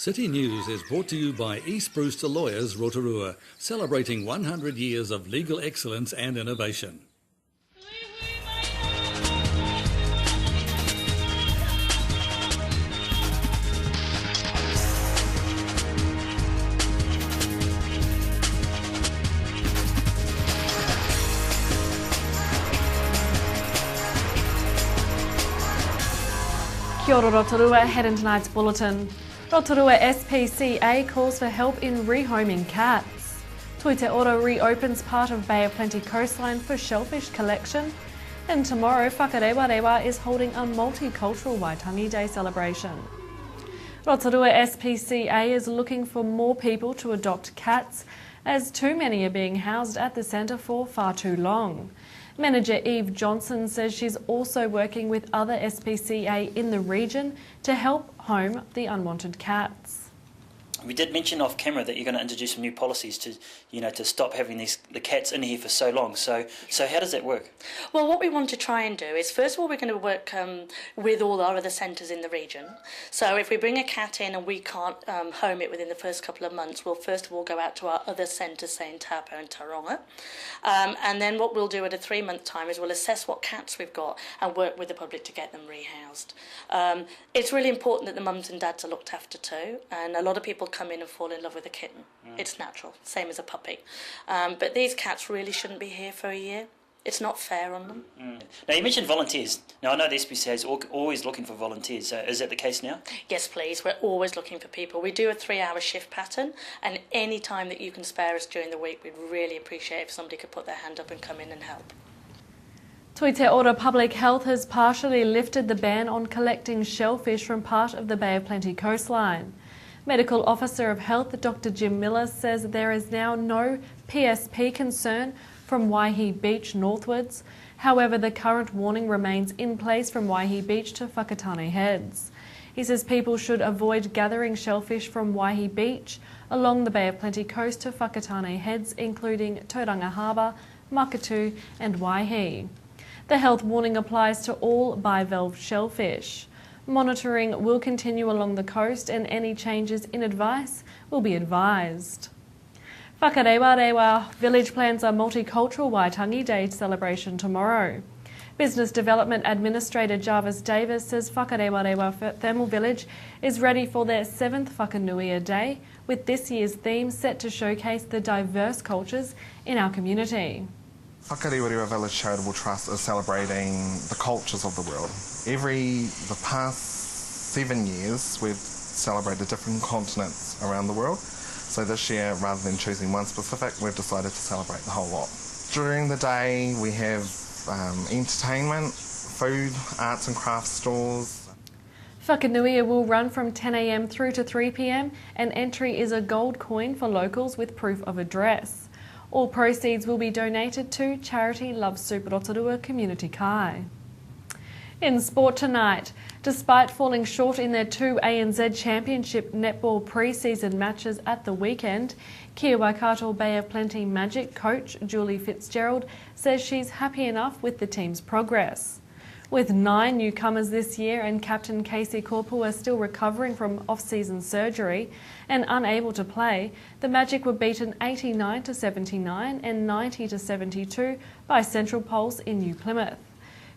City News is brought to you by East Brewster Lawyers Rotorua, celebrating 100 years of legal excellence and innovation. Kia ora Rotorua, head in tonight's bulletin. Rotorua SPCA calls for help in rehoming cats. Rotorua reopens part of Bay of Plenty coastline for shellfish collection. And tomorrow, Whakarewa is holding a multicultural Waitangi Day celebration. Rotorua SPCA is looking for more people to adopt cats, as too many are being housed at the centre for far too long. Manager Eve Johnson says she's also working with other SPCA in the region to help home the unwanted cats. We did mention off camera that you're going to introduce some new policies to, to stop having the cats in here for so long. So how does that work? Well, what we want to try and do is, first of all, we're going to work with all our other centres in the region. So if we bring a cat in and we can't home it within the first couple of months, we'll first of all go out to our other centres, say in Taupo and Taronga. And then what we'll do at a 3-month time is we'll assess what cats we've got and work with the public to get them rehoused. It's really important that the mums and dads are looked after too, and a lot of people come in and fall in love with a kitten. It's natural, same as a puppy. But these cats really shouldn't be here for a year. It's not fair on them. Now, you mentioned volunteers. Now, I know the SPCA is always looking for volunteers. Is that the case now? Yes, please. We're always looking for people. We do a 3-hour shift pattern, and any time that you can spare us during the week, we'd really appreciate if somebody could put their hand up and come in and help. Rotorua Public Health has partially lifted the ban on collecting shellfish from part of the Bay of Plenty coastline. Medical Officer of Health Dr Jim Miller says there is now no PSP concern from Waihi Beach northwards. However, the current warning remains in place from Waihi Beach to Whakatane Heads. He says people should avoid gathering shellfish from Waihi Beach along the Bay of Plenty coast to Whakatane Heads, including Tauranga Harbour, Makatu and Waihi. The health warning applies to all bivalve shellfish. Monitoring will continue along the coast, and any changes in advice will be advised. Whakarewa village plans a multicultural Waitangi Day celebration tomorrow. Business Development Administrator Jarvis Davis says Whakarewa Thermal Village is ready for their 7th Whakanuia Day, with this year's theme set to showcase the diverse cultures in our community. Whakarewa Village Charitable Trust is celebrating the cultures of the world. The past 7 years, we've celebrated different continents around the world. So this year, rather than choosing one specific, we've decided to celebrate the whole lot. During the day, we have entertainment, food, arts and crafts stores. Whakanuia will run from 10 a.m. through to 3 p.m, and entry is a gold coin for locals with proof of address. All proceeds will be donated to Charity Love Soup Rotorua Community Kai. In sport tonight, despite falling short in their 2 ANZ Championship netball pre-season matches at the weekend, Kia Waikato Bay of Plenty Magic coach Julie Fitzgerald says she's happy enough with the team's progress. With 9 newcomers this year and captain Casey Korpu still recovering from off-season surgery and unable to play, the Magic were beaten 89-79 and 90-72 by Central Pulse in New Plymouth.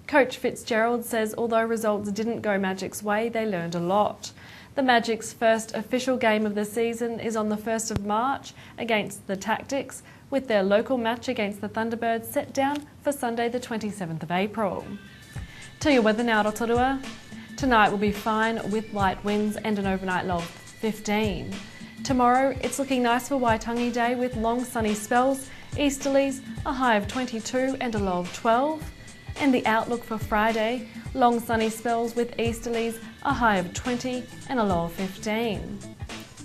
Coach Fitzgerald says although results didn't go Magic's way, they learned a lot. The Magic's first official game of the season is on the 1st of March against the Tactics, with their local match against the Thunderbirds set down for Sunday the 27th of April. To your weather now, Rotorua. Tonight will be fine with light winds and an overnight low of 15. Tomorrow it's looking nice for Waitangi Day with long sunny spells, easterlies, a high of 22 and a low of 12. And the outlook for Friday, long sunny spells with easterlies, a high of 20 and a low of 15.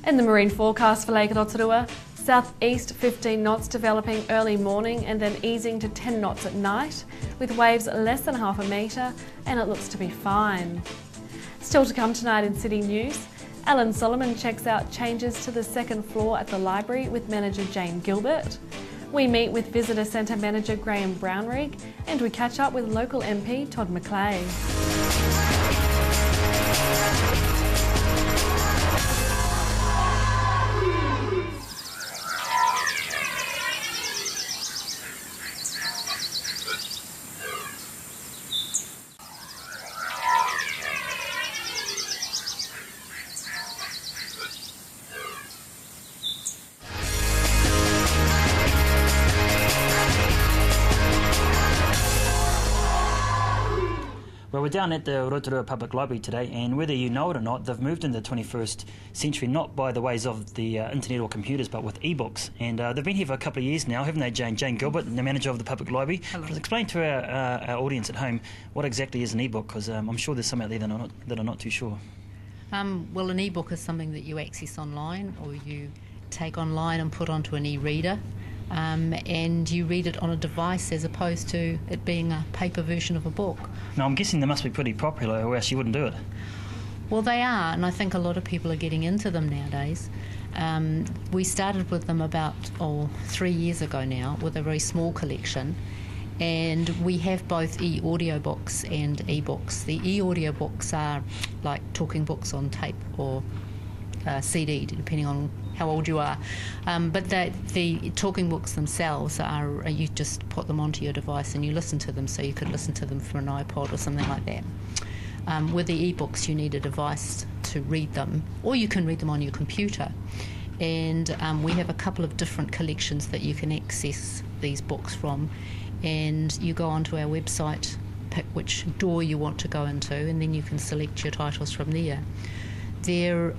And the marine forecast for Lake Rotorua, southeast 15 knots developing early morning and then easing to 10 knots at night, with waves less than half a metre, and it looks to be fine. Still to come tonight in City News, Alan Solomon checks out changes to the 2nd floor at the library with manager Jane Gilbert. We meet with Visitor Centre Manager Graham Brownrigg, and we catch up with local MP Todd McLeay. Well, we're down at the Rotorua Public Library today, and whether you know it or not, they've moved into the 21st century, not by the ways of the internet or computers, but with e-books. And they've been here for a couple of years now, haven't they, Jane? Jane Gilbert, the manager of the Public Library. Hello. Just explain to our audience at home what exactly is an e-book, because I'm sure there's some out there that are not too sure. Well, an e-book is something that you access online, or you take online and put onto an e-reader. And you read it on a device as opposed to it being a paper version of a book. Now, I'm guessing they must be pretty popular, or else you wouldn't do it. Well, they are, and I think a lot of people are getting into them nowadays. We started with them about 3 years ago now, with a very small collection, and we have both e-audiobooks and e-books. The e-audiobooks are like talking books on tape or CD, depending on how old you are. But the talking books themselves are, you just put them onto your device and you listen to them, so you could listen to them from an iPod or something like that. With the e-books, you need a device to read them, or you can read them on your computer. And we have a couple of different collections that you can access these books from, and you go onto our website, pick which door you want to go into, and then you can select your titles from there. They're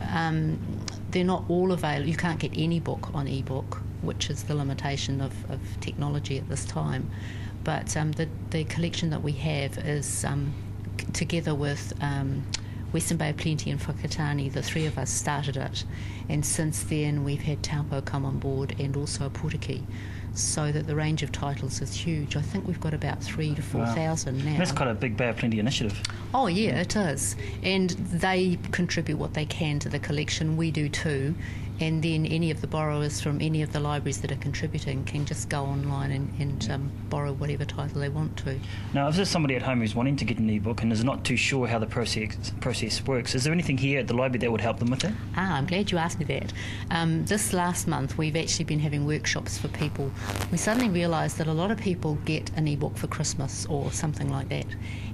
not all available. You can't get any book on ebook, which is the limitation of technology at this time. But the collection that we have is together with Western Bay of Plenty and Whakatane. The three of us started it, and since then we've had Taupo come on board and also a Pūtiki, so that the range of titles is huge. I think we've got about 3,000 to 4,000 now. That's quite a big Bay of Plenty initiative. Oh yeah, it is. And they contribute what they can to the collection. We do too. And then any of the borrowers from any of the libraries that are contributing can just go online and borrow whatever title they want to. Now, if there's somebody at home who's wanting to get an e-book and is not too sure how the process works, is there anything here at the library that would help them with that? I'm glad you asked me that. This last month we've actually been having workshops for people. We suddenly realised that a lot of people get an e-book for Christmas or something like that,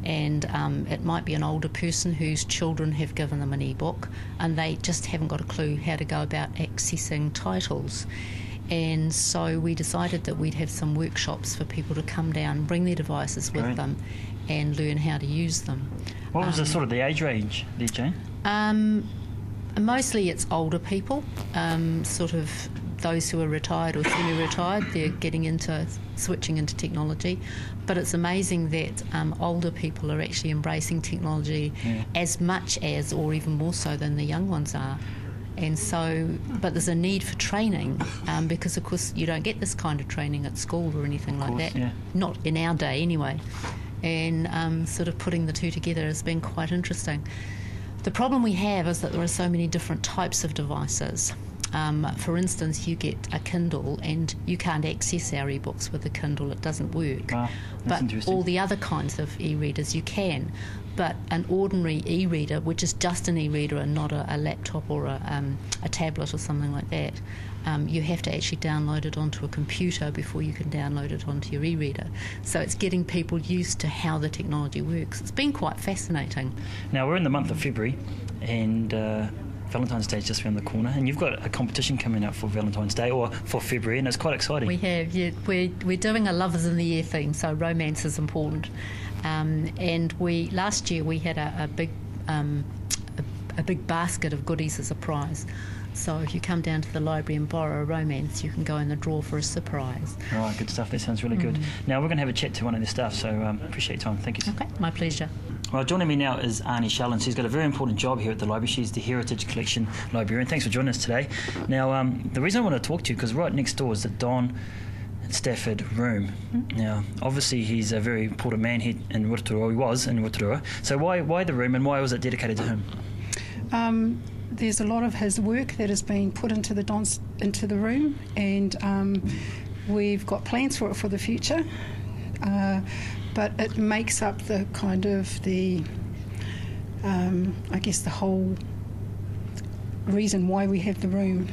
and it might be an older person whose children have given them an e-book and they just haven't got a clue how to go about accessing titles. And so we decided that we'd have some workshops for people to come down, bring their devices with them and learn how to use them. What was the age range there, Jane? Mostly it's older people, sort of those who are retired or semi-retired. They're switching into technology, but it's amazing that older people are actually embracing technology as much as, or even more so than the young ones are. And so, but there's a need for training because, of course, you don't get this kind of training at school or anything like that. Yeah. Not in our day, anyway. And sort of putting the two together has been quite interesting. The problem we have is that there are so many different types of devices. For instance, you get a Kindle and you can't access our e-books with a Kindle. It doesn't work. But all the other kinds of e-readers you can. But an ordinary e-reader, which is just an e-reader and not a laptop or a tablet or something like that, you have to actually download it onto a computer before you can download it onto your e-reader. So it's getting people used to how the technology works. It's been quite fascinating. Now, we're in the month of February, and Valentine's Day is just around the corner, and you've got a competition coming up for Valentine's Day, or for February, and it's quite exciting. We have, yeah. We're doing a Lovers in the Year theme, so romance is important. And last year we had a big basket of goodies as a prize. So if you come down to the library and borrow a romance, you can go in the draw for a surprise. All right, good stuff. That sounds really good. Now we're going to have a chat to one of the staff, so appreciate your time. Thank you. Okay, my pleasure. Well, joining me now is Arnie Shallon. She's got a very important job here at the library. She's the Heritage Collection Librarian. Thanks for joining us today. Now, the reason I want to talk to you, because right next door is the Don Stafford room. Now, obviously, he's a very important man here in Rotorua. He was in Rotorua. So why the room, and why was it dedicated to him? There's a lot of his work that has been put into the room, and we've got plans for it for the future. But it makes up the kind of the whole reason why we have the room.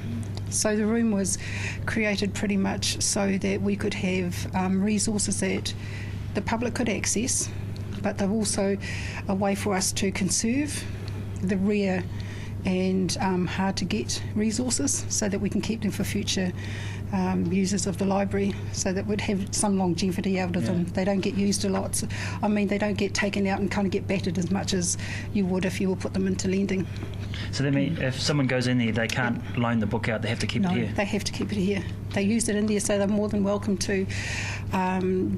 So the room was created pretty much so that we could have resources that the public could access, but they're also a way for us to conserve the rare and hard to get resources so that we can keep them for future users of the library, so that we'd have some longevity out of them. They don't get used a lot. So, I mean, they don't get taken out and kind of get battered as much as you would if you would put them into lending. So that means if someone goes in there, they can't loan the book out, they have to keep it here? No, they have to keep it here. They use it in there, so they're more than welcome to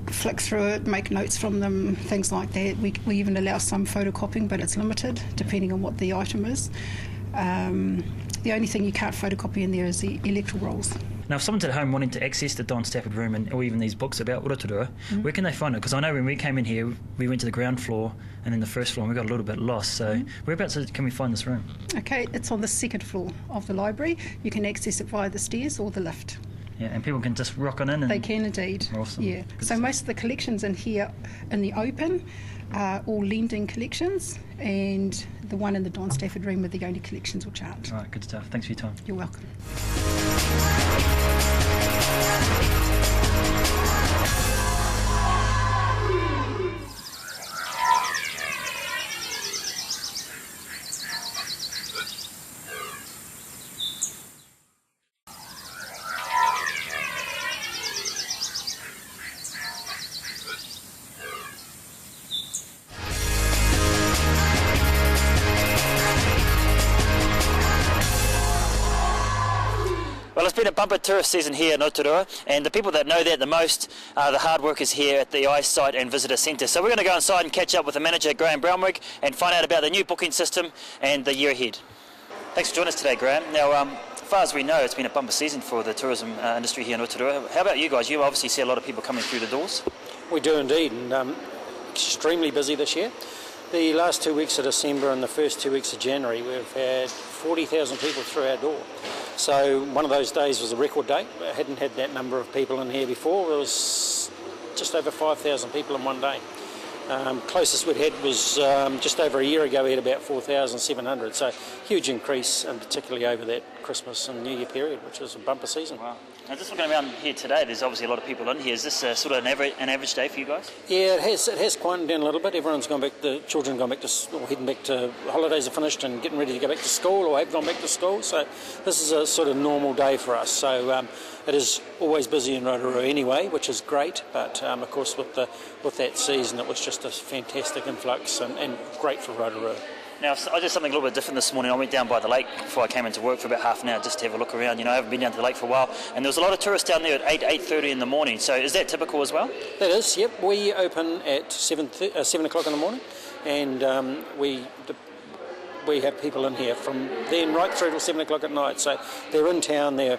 flick through it, make notes from them, things like that. We even allow some photocopying, but it's limited depending on what the item is. The only thing you can't photocopy in there is the electoral rolls. Now, if someone's at home wanting to access the Don Stafford room or even these books about Rotorua, where can they find it? Because I know when we came in here, we went to the ground floor and then the first floor and we got a little bit lost. So whereabouts can we find this room? Okay, it's on the second floor of the library. You can access it via the stairs or the lift. Yeah, and people can just rock on in? And they can indeed. Awesome. Yeah. So most of the collections in here in the open are all lending collections, and the one in the Don Stafford room are the only collections which aren't. All right, good stuff. Thanks for your time. You're welcome. Well, it's been a bumper tourist season here in Rotorua, and the people that know that the most are the hard workers here at the Eyesight and Visitor Centre. So we're going to go inside and catch up with the manager, Graham Brownwig, and find out about the new booking system and the year ahead. Thanks for joining us today, Graham. Now, as far as we know, it's been a bumper season for the tourism industry here in Rotorua. How about you guys? You obviously see a lot of people coming through the doors. We do indeed, and extremely busy this year. The last 2 weeks of December and the first 2 weeks of January, we've had 40,000 people through our door. So one of those days was a record day. I hadn't had that number of people in here before. There was just over 5,000 people in one day. Closest we'd had was just over a year ago. We had about 4,700. So huge increase, and particularly over that Christmas and New Year period, which was a bumper season. Wow. Now, just looking around here today, there's obviously a lot of people in here. Is this sort of an average day for you guys? Yeah, it has quietened down a little bit. Everyone's gone back. The children gone back to, or heading back to, holidays are finished and getting ready to go back to school, or have gone back to school. So this is a sort of normal day for us. So it is always busy in Rotorua anyway, which is great. But of course, with that season, it was just a fantastic influx and great for Rotorua. Now, I did something a little bit different this morning. I went down by the lake before I came into work for about half an hour just to have a look around. You know, I haven't been down to the lake for a while, and there was a lot of tourists down there at 8:30 in the morning. So is that typical as well? That is, yep. We open at 7 o'clock in the morning, and we have people in here from then right through till 7 o'clock at night. So they're in town, they're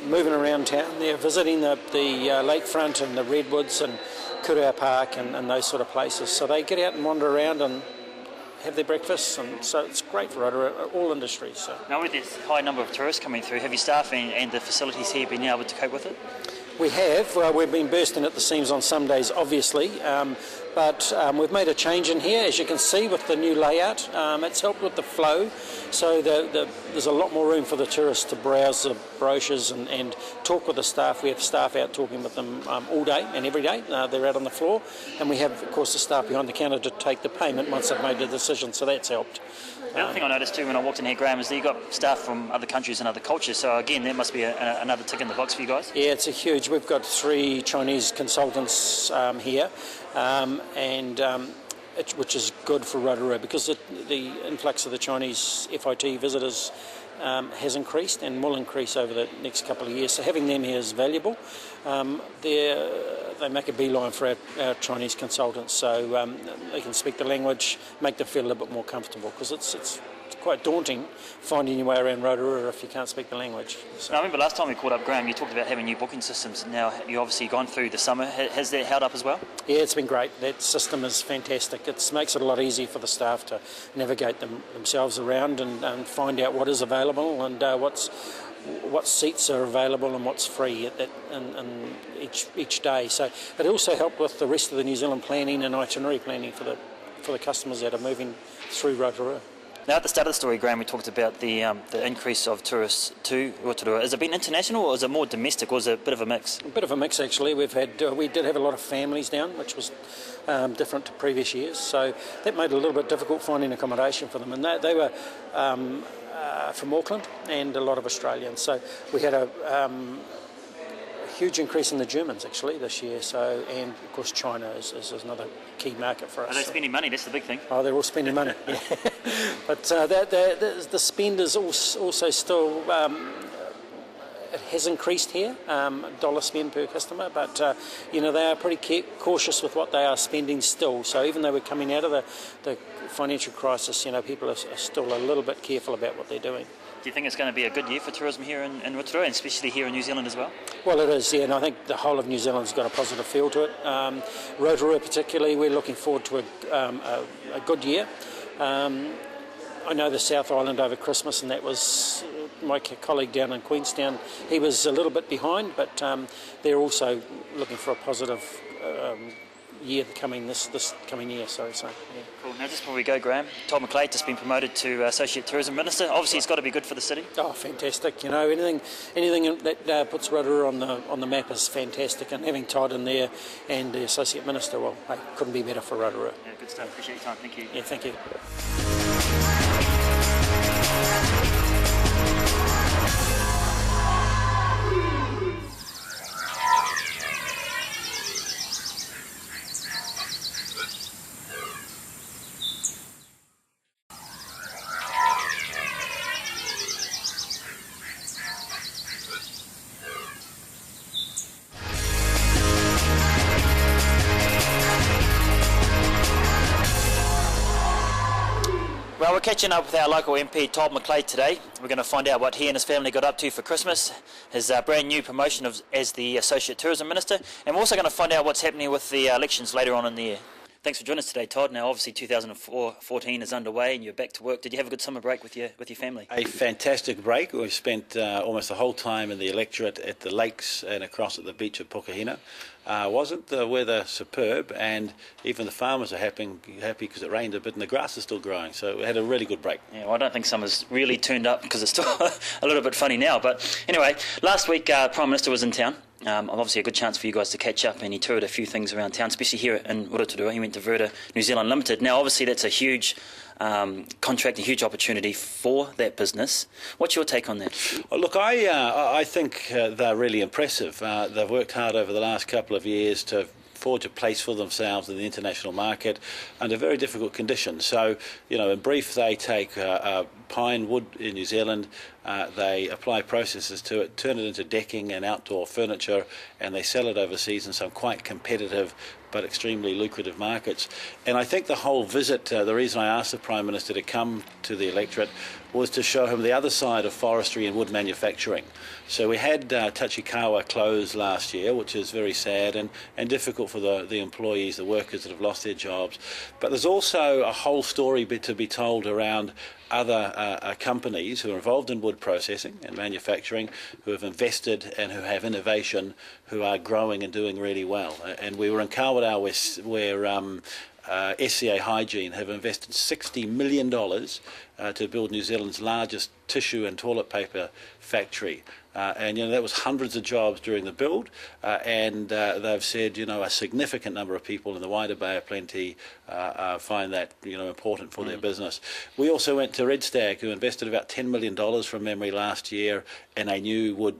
moving around town, they're visiting the lakefront and the redwoods and Rotorua Park and those sort of places. So they get out and wander around and have their breakfasts, and so it's great for Rotorua, all industries. So. Now, with this high number of tourists coming through, have your staff and the facilities here been able to cope with it? We have. We've been bursting at the seams on some days, obviously, but we've made a change in here, as you can see, with the new layout. It's helped with the flow, so there's a lot more room for the tourists to browse the brochures and talk with the staff. We have staff out talking with them all day and every day. They're out on the floor, and we have, of course, the staff behind the counter to take the payment once they've made the decision, so that's helped. The other thing I noticed too when I walked in here, Graham, is that you've got staff from other countries and other cultures, so again, that must be another tick in the box for you guys. Yeah, it's a huge. We've got 3 Chinese consultants here, which is good for Rotorua because the influx of the Chinese FIT visitors has increased and will increase over the next couple of years. So having them here is valuable. They make a beeline for our Chinese consultants, so they can speak the language, make them feel a little bit more comfortable, because it's quite daunting finding your way around Rotorua if you can't speak the language. So. Now, I remember last time we caught up, Graham, you talked about having new booking systems. Now, you've obviously gone through the summer. Has that held up as well? Yeah, it's been great. That system is fantastic. It makes it a lot easier for the staff to navigate themselves around and find out what is available and what seats are available and what's free in each day. So it also helped with the rest of the New Zealand planning and itinerary planning for the customers that are moving through Rotorua. Now, at the start of the story, Graham, we talked about the increase of tourists to Rotorua. Has it been international, or is it more domestic, or is it a bit of a mix? A bit of a mix, actually. We did have a lot of families down, which was different to previous years, so that made it a little bit difficult finding accommodation for them. And they were from Auckland and a lot of Australians, so we had a huge increase in the Germans actually this year. So, and of course China is another key market for us. Are they spending money? That's the big thing. Oh, they're all spending money. Yeah. But the spend is also still. It has increased here, dollar spend per customer, but they are pretty cautious with what they are spending still. So even though we're coming out of the financial crisis, people are still a little bit careful about what they're doing. Do you think it's going to be a good year for tourism here in Rotorua, and especially here in New Zealand as well? Well, it is, yeah, and I think the whole of New Zealand's got a positive feel to it. Rotorua particularly, we're looking forward to a good year. I know the South Island over Christmas, and that was my colleague down in Queenstown. He was a little bit behind, but they're also looking for a positive year this coming year. So yeah. Cool. Now, just before we go, Graham, Todd McLeod has been promoted to Associate Tourism Minister. Obviously, it's got to be good for the city. Oh, fantastic! Anything that puts Rotorua on the map is fantastic. And having Todd in there and the Associate Minister, well, hey, couldn't be better for Rotorua. Yeah, good stuff. Appreciate your time. Thank you. Yeah, thank you. Well, we're catching up with our local MP, Todd McLeod, today. We're going to find out what he and his family got up to for Christmas, his brand new promotion as the Associate Tourism Minister, and we're also going to find out what's happening with the elections later on in the year. Thanks for joining us today, Todd. Now, obviously, 2014 is underway and you're back to work. Did you have a good summer break with your family? A fantastic break. We spent almost the whole time in the electorate at the lakes and across at the beach at Pukahina. Wasn't the weather superb, and even the farmers are happy because it rained a bit and the grass is still growing, so we had a really good break. Yeah, well, I don't think summer's really turned up because it's still a little bit funny now, but anyway, last week Prime Minister was in town. Obviously a good chance for you guys to catch up, and he toured a few things around town, especially here in Rotorua. He went to Verda New Zealand Limited. Now obviously that's a huge contract, a huge opportunity for that business. What's your take on that? Well, look, I think they're really impressive. They've worked hard over the last couple of years to forge a place for themselves in the international market under very difficult conditions. So, in brief, they take pine wood in New Zealand, they apply processes to it, turn it into decking and outdoor furniture, and they sell it overseas in some quite competitive but extremely lucrative markets. And I think the whole visit, the reason I asked the Prime Minister to come to the electorate was to show him the other side of forestry and wood manufacturing. So we had Tachikawa close last year, which is very sad and difficult for the employees, the workers that have lost their jobs. But there's also a whole story to be told around other companies who are involved in wood processing and manufacturing, who have invested and who have innovation, who are growing and doing really well. And we were in Kawerau where SCA Hygiene have invested $60 million to build New Zealand's largest tissue and toilet paper factory. And that was hundreds of jobs during the build, and they've said a significant number of people in the wider Bay of Plenty find that important for their business. We also went to Red Stag, who invested about $10 million from memory last year in a new wood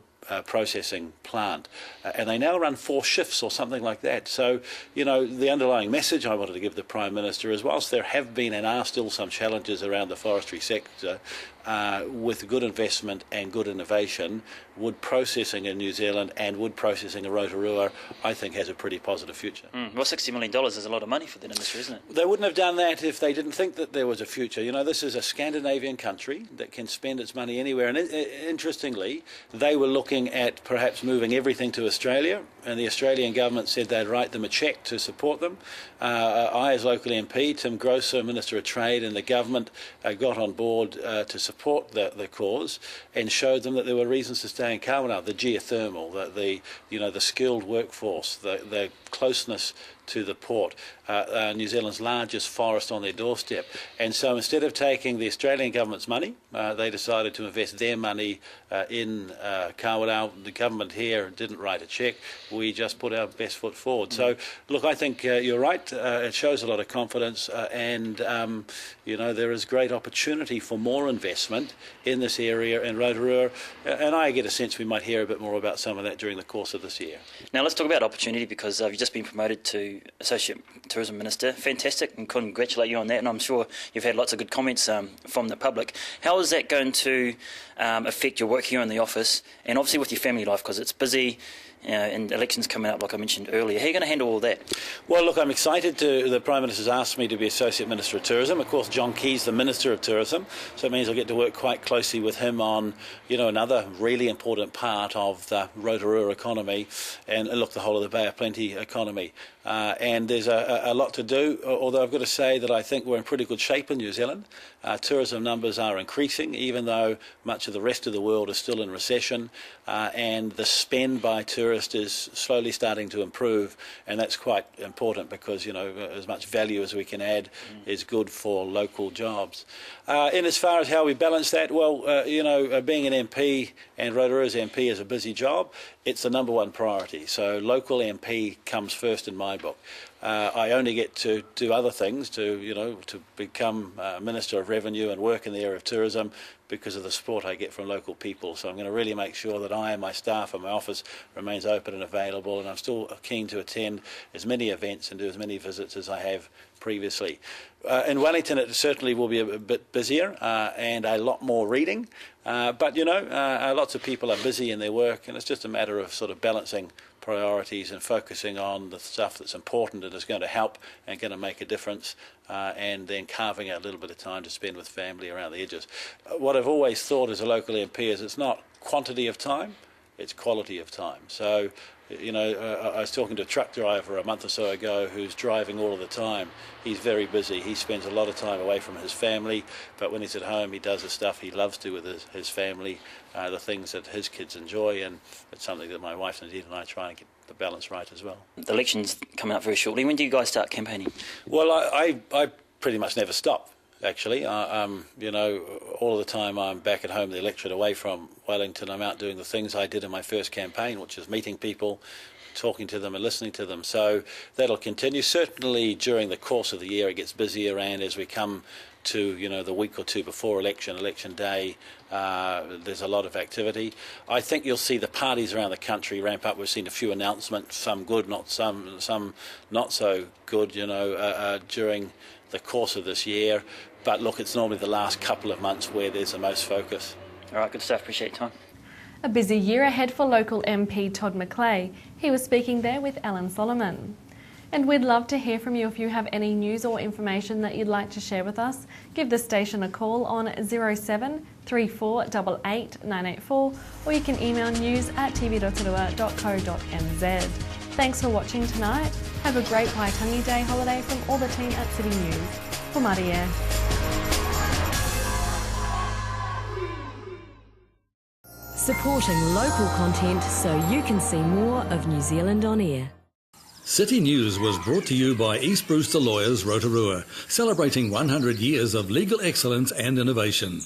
processing plant, and they now run 4 shifts or something like that. So the underlying message I wanted to give the Prime Minister is, whilst there have been and are still some challenges around the forestry sector, with good investment and good innovation, wood processing in New Zealand and wood processing in Rotorua, I think, has a pretty positive future. Well, $60 million is a lot of money for that industry, isn't it? They wouldn't have done that if they didn't think that there was a future. This is a Scandinavian country that can spend its money anywhere. And interestingly, they were looking at perhaps moving everything to Australia, and the Australian government said they'd write them a cheque to support them. I, as local MP, Tim Grosser, Minister of Trade, and the government got on board to support the cause and showed them that there were reasons to stay in Kawerau: the geothermal, the skilled workforce, the closeness to the port, New Zealand's largest forest on their doorstep. And so instead of taking the Australian government's money, they decided to invest their money in Kawerau. The government here didn't write a cheque. We just put our best foot forward. So, look, I think you're right. It shows a lot of confidence and, there is great opportunity for more investment in this area in Rotorua. And I get a sense we might hear a bit more about some of that during the course of this year. Now let's talk about opportunity, because you've just been promoted to Associate Tourism Minister. Fantastic, and congratulate you on that, and I'm sure you've had lots of good comments from the public. How is that going to affect your work here in the office, and obviously with your family life, because it's busy and elections coming up, like I mentioned earlier? How are you going to handle all that? Well, look, I'm excited the Prime Minister's asked me to be Associate Minister of Tourism. Of course, John Key's the Minister of Tourism, so it means I'll get to work quite closely with him on, another really important part of the Rotorua economy and, look, the whole of the Bay of Plenty economy. And there's a lot to do, although I've got to say that I think we're in pretty good shape in New Zealand. Tourism numbers are increasing, even though much of the rest of the world is still in recession, and the spend by tourists is slowly starting to improve, and that's quite important because, as much value as we can add is good for local jobs. In as far as how we balance that, well, being an MP and Rotorua's MP is a busy job. It's the number one priority. So local MP comes first in my book. I only get to do other things, to become Minister of Revenue and work in the area of tourism because of the support I get from local people. So I'm going to really make sure that I and my staff and my office remains open and available, and I'm still keen to attend as many events and do as many visits as I have previously. In Wellington it certainly will be a bit busier and a lot more reading, but lots of people are busy in their work, and it's just a matter of sort of balancing priorities and focusing on the stuff that's important and is going to help and going to make a difference, and then carving out a little bit of time to spend with family around the edges. What I've always thought as a local MP is it's not quantity of time, it's quality of time. So, I was talking to a truck driver a month or so ago who's driving all of the time. He's very busy. He spends a lot of time away from his family, but when he's at home, he does the stuff he loves to with his family, the things that his kids enjoy, and it's something that my wife Nadine and I try and get the balance right as well. The election's coming up very shortly. When do you guys start campaigning? Well, I pretty much never stop. Actually, all of the time I'm back at home, the electorate away from Wellington, I'm out doing the things I did in my first campaign, which is meeting people, talking to them and listening to them. So that'll continue. Certainly during the course of the year it gets busier, and as we come to the week or two before election day, there's a lot of activity. I think you'll see the parties around the country ramp up. We've seen a few announcements, some good, some not so good, during the course of this year. But look, it's normally the last couple of months where there's the most focus. All right, good stuff. Appreciate your time. A busy year ahead for local MP Todd McClay. He was speaking there with Alan Solomon. And we'd love to hear from you if you have any news or information that you'd like to share with us. Give the station a call on 07 3488 984, or you can email news@tv.rotorua.co.nz. Thanks for watching tonight. Have a great Waitangi Day holiday from all the team at City News. For Maria. Supporting local content so you can see more of New Zealand on air. City News was brought to you by East Brewster Lawyers Rotorua, celebrating 100 years of legal excellence and innovation.